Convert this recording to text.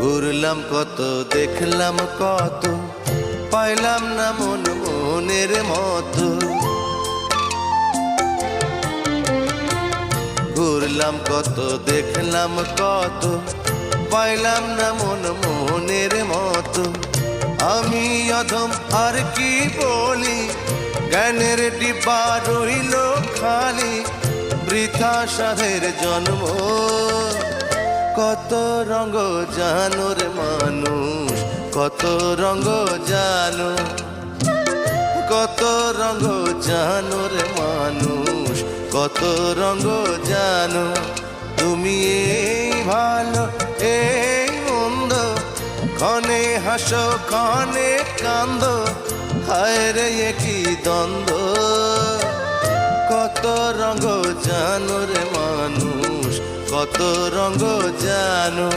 ঘুরলাম কত, দেখলাম কত, পাইলাম না মন মনের মতো। ঘুরলাম কত, দেখলাম কত, পাইলাম না মন মনের মতো। আমি অধম আর কি বলি, জ্ঞানের ডিব্বা রইল খালি, বৃথা সাধের জন্ম। কত রঙ জানো রে মানুষ, কত রঙ জানো, কত রঙ জানো রে মানুষ, কত রঙ জানো। তুমি এই ভালো এই মন্দ, ক্ষণে হাসো ক্ষণে কান্দো, হায় রে কি দ্বন্দ্ব। কত রঙ জানো রে মানুষ, কত রঙ জানো।